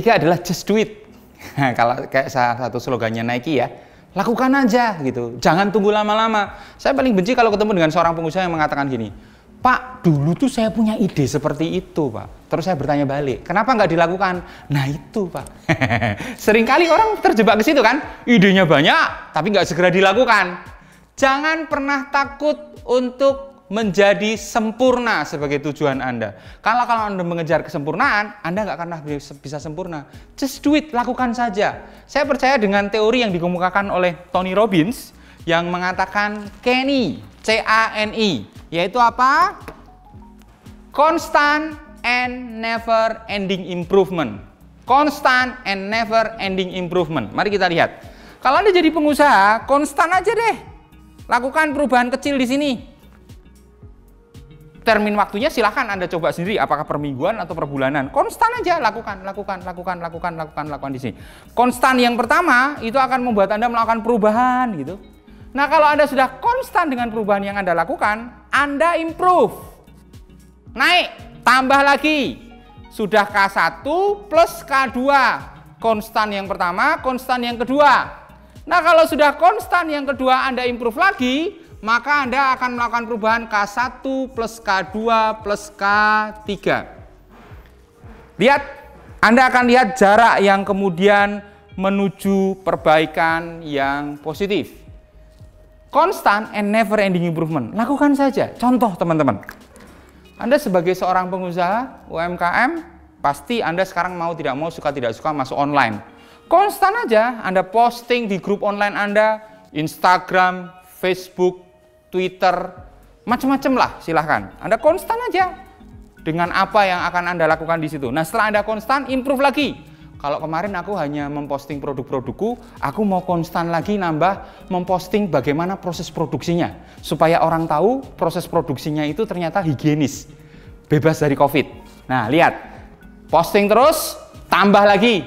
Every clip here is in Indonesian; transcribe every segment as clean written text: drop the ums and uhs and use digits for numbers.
ketiga adalah just do it. Kalau kayak salah satu slogannya Nike ya, lakukan aja gitu, jangan tunggu lama-lama. Saya paling benci kalau ketemu dengan seorang pengusaha yang mengatakan gini, Pak, dulu tuh saya punya ide seperti itu, Pak. Terus saya bertanya balik, kenapa nggak dilakukan? Nah itu, Pak. Seringkali orang terjebak ke situ kan, idenya banyak, tapi nggak segera dilakukan. Jangan pernah takut untuk menjadi sempurna sebagai tujuan Anda. Kalau Anda mengejar kesempurnaan, Anda nggak akan bisa sempurna. Just do it, lakukan saja. Saya percaya dengan teori yang dikemukakan oleh Tony Robbins yang mengatakan CANI, C-A-N-I, yaitu apa? Constant and never ending improvement. Constant and never ending improvement. Mari kita lihat. Kalau Anda jadi pengusaha, konstan aja deh. Lakukan perubahan kecil di sini. Termin waktunya silahkan Anda coba sendiri, apakah per mingguan atau per bulanan. Konstan aja, lakukan di sini. Konstan yang pertama itu akan membuat Anda melakukan perubahan gitu. Nah, kalau Anda sudah konstan dengan perubahan yang Anda lakukan, Anda improve. Naik, tambah lagi. Sudah K1 plus K2. Konstan yang pertama, konstan yang kedua. Nah, kalau sudah konstan yang kedua Anda improve lagi, maka Anda akan melakukan perubahan K1 plus K2 plus K3. Lihat, Anda akan lihat jarak yang kemudian menuju perbaikan yang positif. Constant and never ending improvement. Lakukan saja. Contoh teman-teman. Anda sebagai seorang pengusaha UMKM, pasti Anda sekarang mau tidak mau, suka tidak suka masuk online. Konstan aja Anda posting di grup online Anda, Instagram, Facebook, Twitter, macam-macam lah silahkan. Anda konstan aja dengan apa yang akan Anda lakukan di situ. Nah, setelah Anda konstan, improve lagi. Kalau kemarin aku hanya memposting produk-produkku, aku mau konstan lagi nambah memposting bagaimana proses produksinya. Supaya orang tahu proses produksinya itu ternyata higienis, bebas dari COVID. Nah, lihat, posting terus, tambah lagi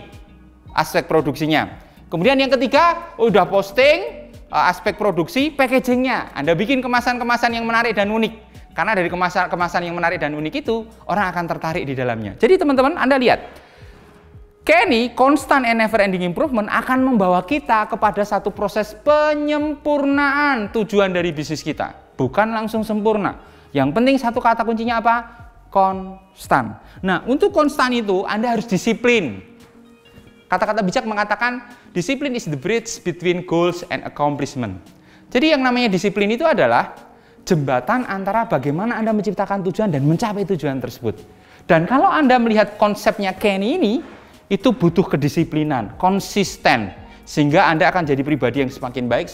aspek produksinya. Kemudian yang ketiga, udah posting aspek produksi, packagingnya. Anda bikin kemasan-kemasan yang menarik dan unik. Karena dari kemasan yang menarik dan unik itu, orang akan tertarik di dalamnya. Jadi teman-teman, Anda lihat, CANI, Constant and Never Ending Improvement, akan membawa kita kepada satu proses penyempurnaan tujuan dari bisnis kita. Bukan langsung sempurna. Yang penting satu kata kuncinya apa? Konstan. Nah, untuk konstan itu Anda harus disiplin. Kata-kata bijak mengatakan, disiplin is the bridge between goals and accomplishment. Jadi yang namanya disiplin itu adalah jembatan antara bagaimana Anda menciptakan tujuan dan mencapai tujuan tersebut. Dan kalau Anda melihat konsepnya CANI ini, itu butuh kedisiplinan, konsisten, sehingga Anda akan jadi pribadi yang semakin baik,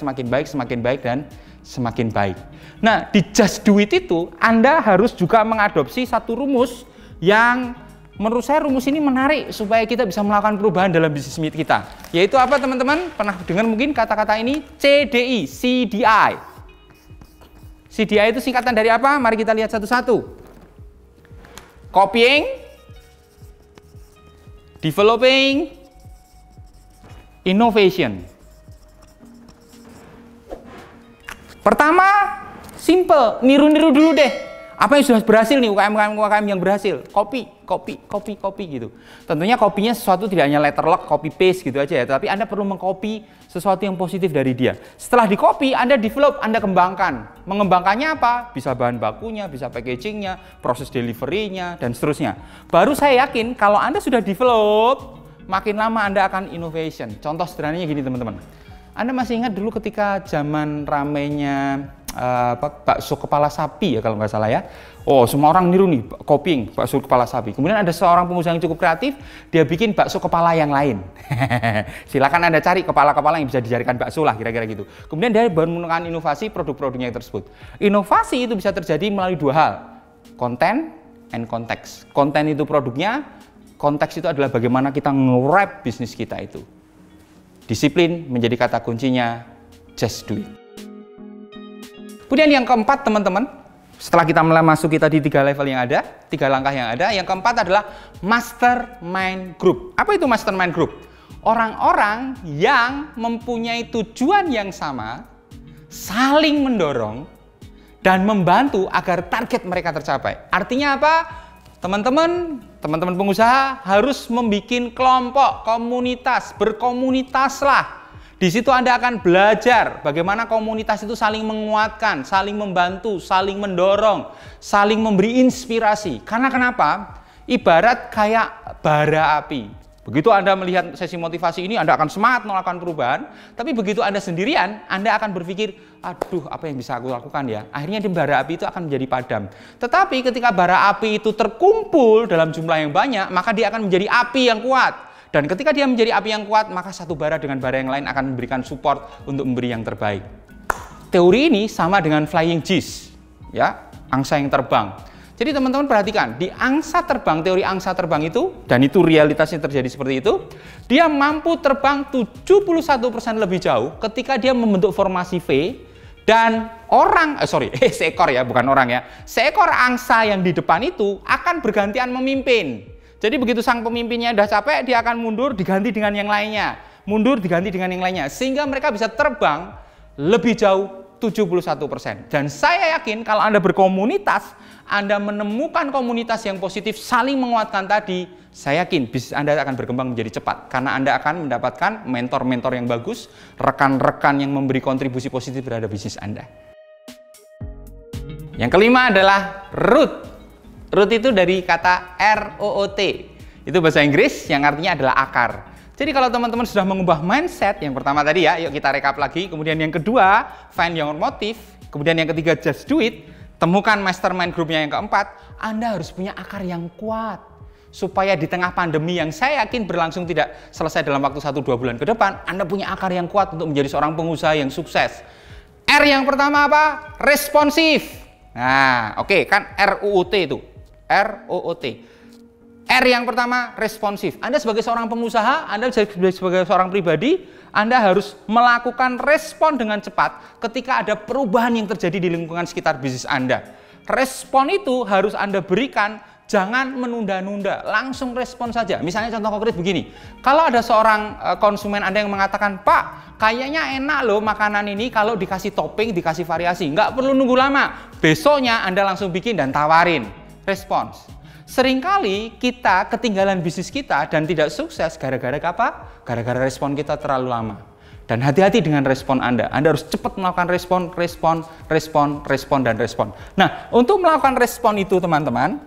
dan semakin baik. Nah, di Just Do It itu, Anda harus juga mengadopsi satu rumus yang menurut saya rumus ini menarik supaya kita bisa melakukan perubahan dalam bisnis kita. Yaitu apa teman-teman? Pernah dengar mungkin kata-kata ini? CDI, CDI. CDI itu singkatan dari apa? Mari kita lihat satu-satu. Copying, developing, innovation. Pertama, simple, niru-niru dulu deh. Apa yang sudah berhasil nih, UKM yang berhasil. Copy gitu. Tentunya kopinya sesuatu tidak hanya letter lock, copy paste gitu aja ya. Tapi Anda perlu mengcopy sesuatu yang positif dari dia. Setelah di copy, Anda develop, Anda kembangkan. Mengembangkannya apa? Bisa bahan bakunya, bisa packagingnya, proses delivery-nya, dan seterusnya. Baru saya yakin kalau Anda sudah develop, makin lama Anda akan innovation. Contoh sederhananya gini teman-teman. Anda masih ingat dulu ketika zaman ramainya bakso kepala sapi ya kalau nggak salah ya. Oh, semua orang niru nih copying bakso kepala sapi. Kemudian ada seorang pengusaha yang cukup kreatif, dia bikin bakso kepala yang lain. Silakan Anda cari kepala-kepala yang bisa dijadikan bakso lah kira-kira gitu. Kemudian dia baru menggunakan inovasi produk-produknya tersebut. Inovasi itu bisa terjadi melalui dua hal, konten and konteks. Konten itu produknya, konteks itu adalah bagaimana kita nge-wrap bisnis kita itu. Disiplin menjadi kata kuncinya, just do it. Kemudian yang keempat teman-teman, setelah kita memasuki tadi 3 level yang ada, 3 langkah yang ada, yang keempat adalah mastermind group. Apa itu mastermind group? Orang-orang yang mempunyai tujuan yang sama, saling mendorong, dan membantu agar target mereka tercapai. Artinya apa? Teman-teman, teman-teman pengusaha harus membuat kelompok, komunitas, berkomunitaslah. Di situ Anda akan belajar bagaimana komunitas itu saling menguatkan, saling membantu, saling mendorong, saling memberi inspirasi. Karena kenapa? Ibarat kayak bara api. Begitu Anda melihat sesi motivasi ini, Anda akan semangat melakukan perubahan. Tapi begitu Anda sendirian, Anda akan berpikir, aduh, apa yang bisa aku lakukan ya? Akhirnya di bara api itu akan menjadi padam. Tetapi ketika bara api itu terkumpul dalam jumlah yang banyak, maka dia akan menjadi api yang kuat. Dan ketika dia menjadi api yang kuat, maka satu bara dengan bara yang lain akan memberikan support untuk memberi yang terbaik. Teori ini sama dengan flying geese, ya, angsa yang terbang. Jadi teman-teman perhatikan, di angsa terbang, teori angsa terbang itu, dan itu realitasnya terjadi seperti itu, dia mampu terbang 71% lebih jauh ketika dia membentuk formasi V, dan seekor ya, bukan orang ya, seekor angsa yang di depan itu akan bergantian memimpin. Jadi begitu sang pemimpinnya udah capek, dia akan mundur diganti dengan yang lainnya. Mundur diganti dengan yang lainnya. Sehingga mereka bisa terbang lebih jauh 71%. Dan saya yakin kalau Anda berkomunitas, Anda menemukan komunitas yang positif, saling menguatkan tadi, saya yakin bisnis Anda akan berkembang menjadi cepat. Karena Anda akan mendapatkan mentor-mentor yang bagus, rekan-rekan yang memberi kontribusi positif terhadap bisnis Anda. Yang kelima adalah root. Root itu dari kata ROOT, itu bahasa Inggris yang artinya adalah akar. Jadi kalau teman-teman sudah mengubah mindset, yang pertama tadi ya, yuk kita rekap lagi. Kemudian yang kedua, find your motive. Kemudian yang ketiga, just do it. Temukan mastermind groupnya yang keempat, Anda harus punya akar yang kuat. Supaya di tengah pandemi yang saya yakin berlangsung tidak selesai dalam waktu 1-2 bulan ke depan, Anda punya akar yang kuat untuk menjadi seorang pengusaha yang sukses. R yang pertama apa? Responsif. Nah, oke, kan ROOT itu. ROOT. R yang pertama, responsif. Anda sebagai seorang pengusaha, Anda sebagai seorang pribadi, Anda harus melakukan respon dengan cepat ketika ada perubahan yang terjadi di lingkungan sekitar bisnis Anda. Respon itu harus Anda berikan, jangan menunda-nunda, langsung respon saja. Misalnya contoh konkret begini, kalau ada seorang konsumen Anda yang mengatakan, Pak, kayaknya enak loh makanan ini kalau dikasih topping, dikasih variasi, nggak perlu nunggu lama. Besoknya Anda langsung bikin dan tawarin. Respons. Seringkali kita ketinggalan bisnis kita dan tidak sukses gara-gara apa? Gara-gara respon kita terlalu lama. Dan hati-hati dengan respon Anda. Anda harus cepat melakukan respon, dan respon. Nah, untuk melakukan respon itu teman-teman,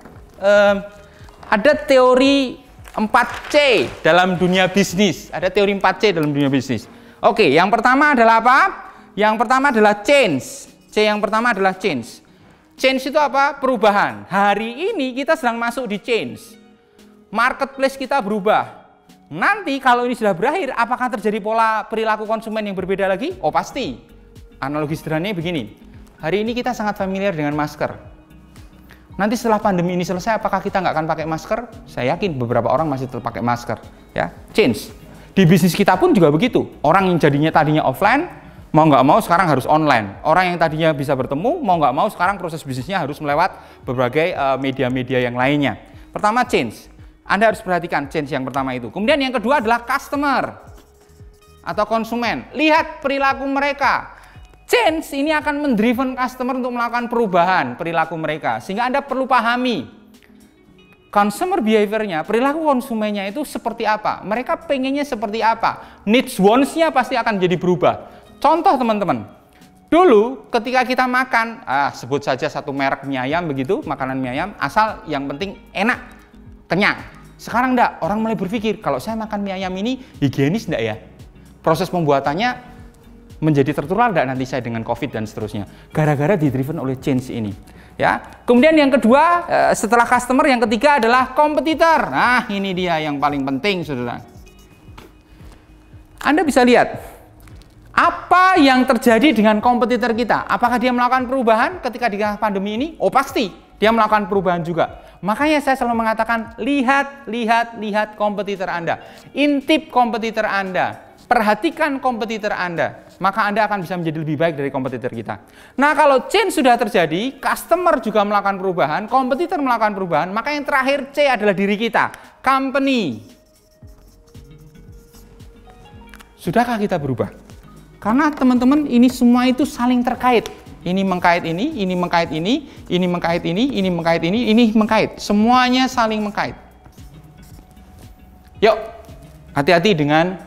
ada teori 4C dalam dunia bisnis. Ada teori 4C dalam dunia bisnis. Oke, yang pertama adalah apa? Yang pertama adalah change. C yang pertama adalah change. Change itu apa? Perubahan. Hari ini kita sedang masuk di change. Marketplace kita berubah. Nanti kalau ini sudah berakhir, apakah terjadi pola perilaku konsumen yang berbeda lagi? Oh pasti. Analogi sederhananya begini. Hari ini kita sangat familiar dengan masker. Nanti setelah pandemi ini selesai, apakah kita nggak akan pakai masker? Saya yakin beberapa orang masih tetap pakai masker. Ya, change. Di bisnis kita pun juga begitu. Orang yang tadinya offline, mau nggak mau sekarang harus online. Orang yang tadinya bisa bertemu, mau nggak mau sekarang proses bisnisnya harus melewat berbagai media-media yang lainnya. Pertama, change. Anda harus perhatikan change yang pertama itu. Kemudian yang kedua adalah customer atau konsumen. Lihat perilaku mereka. Change ini akan mendriven customer untuk melakukan perubahan perilaku mereka. Sehingga Anda perlu pahami consumer behavior-nya, perilaku konsumennya itu seperti apa. Mereka pengennya seperti apa. Needs, wants-nya pasti akan jadi berubah. Contoh teman-teman, dulu ketika kita makan, sebut saja satu merek mie ayam begitu, makanan mie ayam, asal yang penting enak, kenyang. Sekarang enggak, orang mulai berpikir, kalau saya makan mie ayam ini higienis enggak ya? Proses pembuatannya menjadi tertular enggak nanti saya dengan COVID dan seterusnya. Gara-gara di-driven oleh change ini. Ya. Kemudian yang kedua, setelah customer, yang ketiga adalah kompetitor. Nah, ini dia yang paling penting, saudara. Anda bisa lihat, apa yang terjadi dengan kompetitor kita? Apakah dia melakukan perubahan ketika di pandemi ini? Oh pasti, dia melakukan perubahan juga. Makanya saya selalu mengatakan, lihat kompetitor Anda. Intip kompetitor Anda. Perhatikan kompetitor Anda. Maka Anda akan bisa menjadi lebih baik dari kompetitor kita. Nah kalau change sudah terjadi, customer juga melakukan perubahan, kompetitor melakukan perubahan, maka yang terakhir C adalah diri kita, company. Sudahkah kita berubah? Karena teman-teman ini semua itu saling terkait. Ini mengkait ini, ini mengkait ini, ini mengkait ini, ini mengkait ini, ini mengkait. Semuanya saling mengkait. Yuk, hati-hati dengan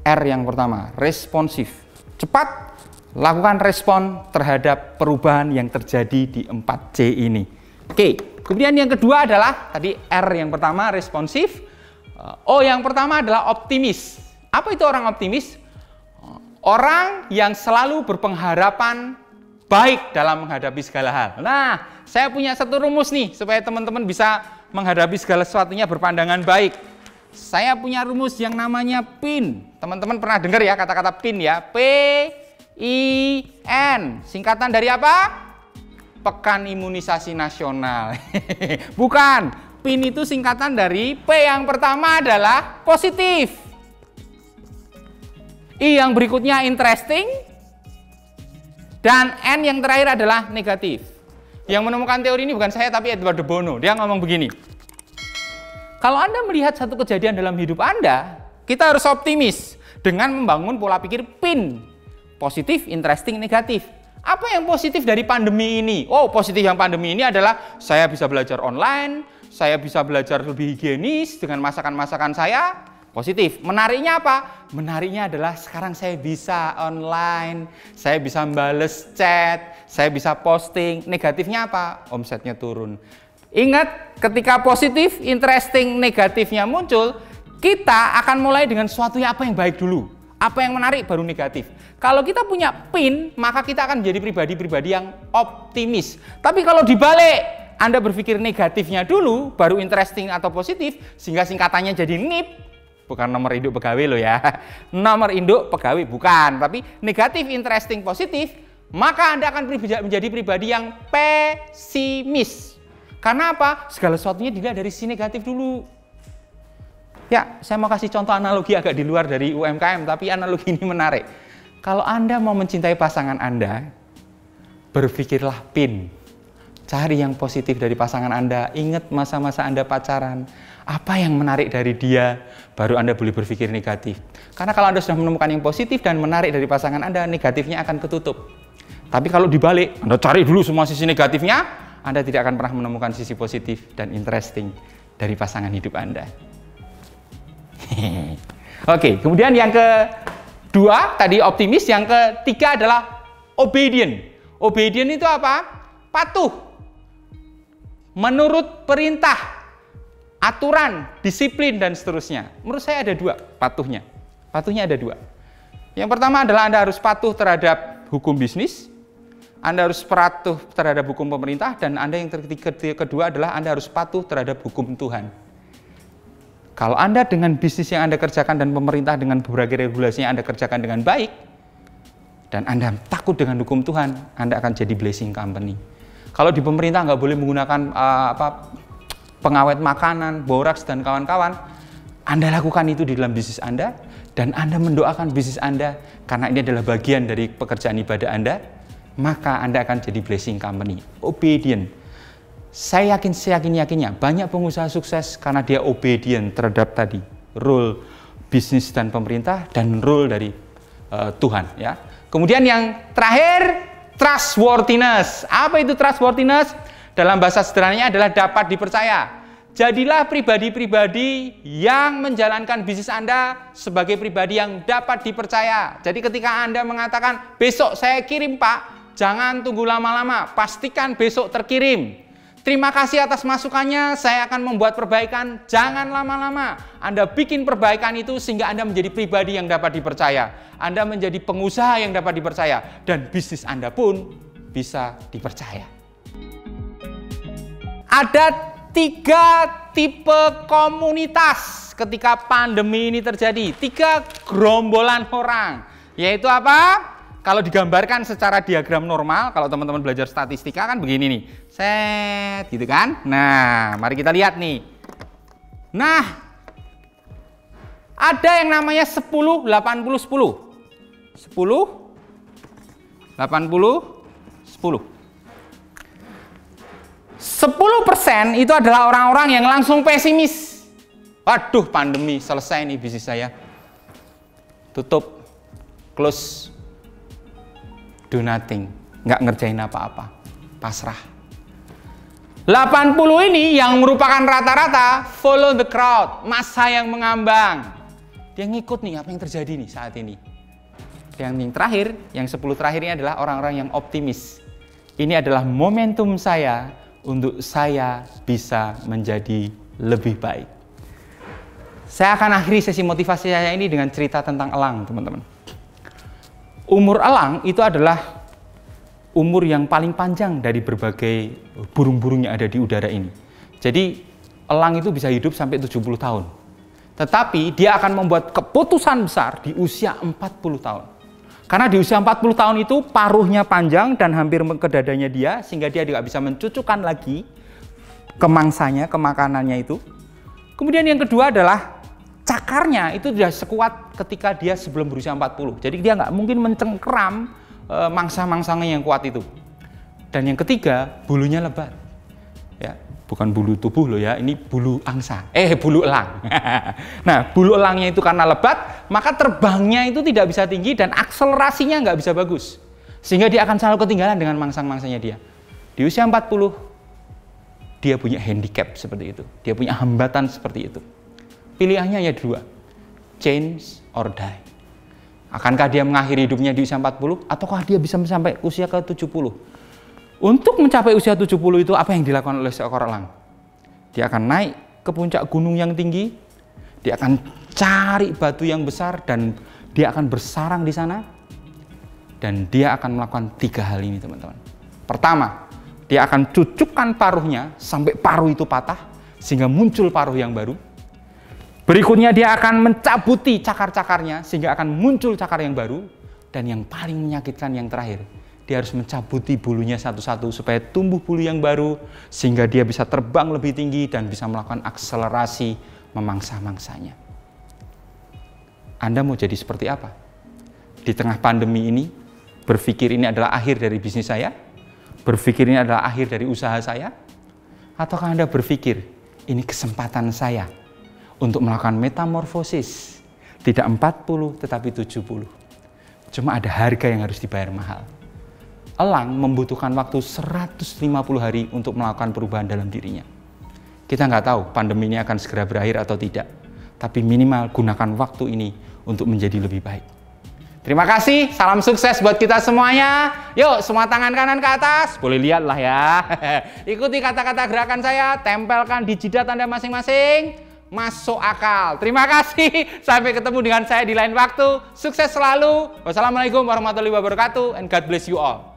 R yang pertama, responsif. Cepat lakukan respon terhadap perubahan yang terjadi di 4C ini. Oke, kemudian yang kedua adalah tadi R yang pertama, responsif. O yang pertama adalah optimis. Apa itu orang optimis? Orang yang selalu berpengharapan baik dalam menghadapi segala hal. Nah, saya punya satu rumus nih supaya teman-teman bisa menghadapi segala sesuatunya berpandangan baik. Saya punya rumus yang namanya PIN. Teman-teman pernah dengar ya kata-kata PIN ya? P-I-N. Singkatan dari apa? Pekan Imunisasi Nasional. Bukan. PIN itu singkatan dari P yang pertama adalah positif. I yang berikutnya interesting. Dan N yang terakhir adalah negatif. Yang menemukan teori ini bukan saya tapi Edward de Bono. Dia ngomong begini. Kalau Anda melihat satu kejadian dalam hidup Anda, kita harus optimis dengan membangun pola pikir PIN. Positif, interesting, negatif. Apa yang positif dari pandemi ini? Oh, positif yang pandemi ini adalah saya bisa belajar online, saya bisa belajar lebih higienis dengan masakan-masakan saya. Positif. Menariknya apa? Menariknya adalah sekarang saya bisa online, saya bisa bales chat, saya bisa posting. Negatifnya apa? Omsetnya turun. Ingat, ketika positif, interesting, negatifnya muncul, kita akan mulai dengan sesuatu apa yang baik dulu. Apa yang menarik baru negatif. Kalau kita punya PIN, maka kita akan menjadi pribadi-pribadi yang optimis. Tapi kalau dibalik, Anda berpikir negatifnya dulu, baru interesting atau positif, sehingga singkatannya jadi NIP. Bukan nomor induk pegawai loh ya. Nomor induk pegawai bukan, tapi negatif, interesting, positif, maka Anda akan menjadi pribadi yang pesimis. Karena apa? Segala sesuatunya dilihat dari sisi negatif dulu. Ya, saya mau kasih contoh analogi agak di luar dari UMKM, tapi analogi ini menarik. Kalau Anda mau mencintai pasangan Anda, berpikirlah PIN. Cari yang positif dari pasangan Anda. Ingat masa-masa Anda pacaran. Apa yang menarik dari dia, baru Anda boleh berpikir negatif. Karena kalau Anda sudah menemukan yang positif dan menarik dari pasangan Anda, negatifnya akan ketutup. Tapi kalau dibalik, Anda cari dulu semua sisi negatifnya, Anda tidak akan pernah menemukan sisi positif dan interesting dari pasangan hidup Anda. Oke, kemudian yang kedua, tadi optimis, yang ketiga adalah obedient. Obedient itu apa? Patuh. Menurut perintah, aturan, disiplin, dan seterusnya. Menurut saya ada dua patuhnya. Patuhnya ada dua. Yang pertama adalah Anda harus patuh terhadap hukum bisnis. Anda harus patuh terhadap hukum pemerintah, dan Anda yang kedua adalah Anda harus patuh terhadap hukum Tuhan. Kalau Anda dengan bisnis yang Anda kerjakan dan pemerintah dengan berbagai regulasi yang Anda kerjakan dengan baik, dan Anda takut dengan hukum Tuhan, Anda akan jadi blessing company. Kalau di pemerintah nggak boleh menggunakan pengawet makanan, boraks, dan kawan-kawan, Anda lakukan itu di dalam bisnis Anda, dan Anda mendoakan bisnis Anda, karena ini adalah bagian dari pekerjaan ibadah Anda, maka Anda akan jadi blessing company. Obedient. Saya yakinnya banyak pengusaha sukses karena dia obedient terhadap tadi rule bisnis dan pemerintah dan rule dari Tuhan ya. Kemudian yang terakhir, trustworthiness. Apa itu trustworthiness? Dalam bahasa sederhananya adalah dapat dipercaya. Jadilah pribadi-pribadi yang menjalankan bisnis Anda sebagai pribadi yang dapat dipercaya. Jadi ketika Anda mengatakan, besok saya kirim Pak, jangan tunggu lama-lama, pastikan besok terkirim. Terima kasih atas masukannya, saya akan membuat perbaikan, jangan lama-lama. Anda bikin perbaikan itu sehingga Anda menjadi pribadi yang dapat dipercaya. Anda menjadi pengusaha yang dapat dipercaya. Dan bisnis Anda pun bisa dipercaya. Ada 3 tipe komunitas ketika pandemi ini terjadi. 3 gerombolan orang. Yaitu apa? Kalau digambarkan secara diagram normal, kalau teman-teman belajar statistika kan begini nih. Set, gitu kan? Nah, mari kita lihat nih. Nah, ada yang namanya 10, 80, 10. 10, 80, 10. 10% itu adalah orang-orang yang langsung pesimis. Waduh, pandemi selesai nih bisnis saya. Tutup, close. Do nothing, nggak ngerjain apa-apa, pasrah. 80 ini yang merupakan rata-rata follow the crowd, massa yang mengambang. Dia ngikut nih apa yang terjadi nih saat ini. Yang terakhir, yang 10 terakhir ini adalah orang-orang yang optimis. Ini adalah momentum saya untuk saya bisa menjadi lebih baik. Saya akan akhiri sesi motivasi saya ini dengan cerita tentang elang, teman-teman. Umur elang itu adalah umur yang paling panjang dari berbagai burung-burung yang ada di udara ini. Jadi elang itu bisa hidup sampai 70 tahun. Tetapi dia akan membuat keputusan besar di usia 40 tahun. Karena di usia 40 tahun itu paruhnya panjang dan hampir ke dadanya dia, sehingga dia tidak bisa mencucukkan lagi ke mangsanya, ke makanannya itu. Kemudian yang kedua adalah cakarnya itu tidak sekuat ketika dia sebelum berusia 40. Jadi dia nggak mungkin mencengkeram mangsa-mangsanya yang kuat itu. Dan yang ketiga, bulunya lebat. Ya, bukan bulu tubuh loh ya, ini bulu angsa. Bulu elang. Nah, bulu elangnya itu karena lebat, maka terbangnya itu tidak bisa tinggi dan akselerasinya nggak bisa bagus. Sehingga dia akan selalu ketinggalan dengan mangsang-mangsanya dia. Di usia 40, dia punya handicap seperti itu. Dia punya hambatan seperti itu. Pilihannya hanya dua, change or die. Akankah dia mengakhiri hidupnya di usia 40 ataukah dia bisa sampai usia ke 70? Untuk mencapai usia 70 itu apa yang dilakukan oleh seekor elang? Dia akan naik ke puncak gunung yang tinggi, dia akan cari batu yang besar dan dia akan bersarang di sana, dan dia akan melakukan 3 hal ini, teman-teman. Pertama, dia akan cucukkan paruhnya sampai paruh itu patah sehingga muncul paruh yang baru. Berikutnya dia akan mencabuti cakar-cakarnya sehingga akan muncul cakar yang baru. Dan yang paling menyakitkan yang terakhir, dia harus mencabuti bulunya satu-satu supaya tumbuh bulu yang baru sehingga dia bisa terbang lebih tinggi dan bisa melakukan akselerasi memangsa-mangsanya. Anda mau jadi seperti apa? Di tengah pandemi ini, berpikir ini adalah akhir dari bisnis saya? Berpikir ini adalah akhir dari usaha saya? Ataukah Anda berpikir ini kesempatan saya untuk melakukan metamorfosis, tidak 40 tetapi 70. Cuma ada harga yang harus dibayar mahal. Elang membutuhkan waktu 150 hari untuk melakukan perubahan dalam dirinya. Kita nggak tahu pandemi ini akan segera berakhir atau tidak, tapi minimal gunakan waktu ini untuk menjadi lebih baik. Terima kasih, salam sukses buat kita semuanya. Yuk, semua tangan kanan ke atas, boleh lihat lah ya. Ikuti kata-kata gerakan saya, tempelkan di jidat Anda masing-masing. Masuk akal. Terima kasih. Sampai ketemu dengan saya di lain waktu. Sukses selalu. Wassalamualaikum warahmatullahi wabarakatuh. And God bless you all.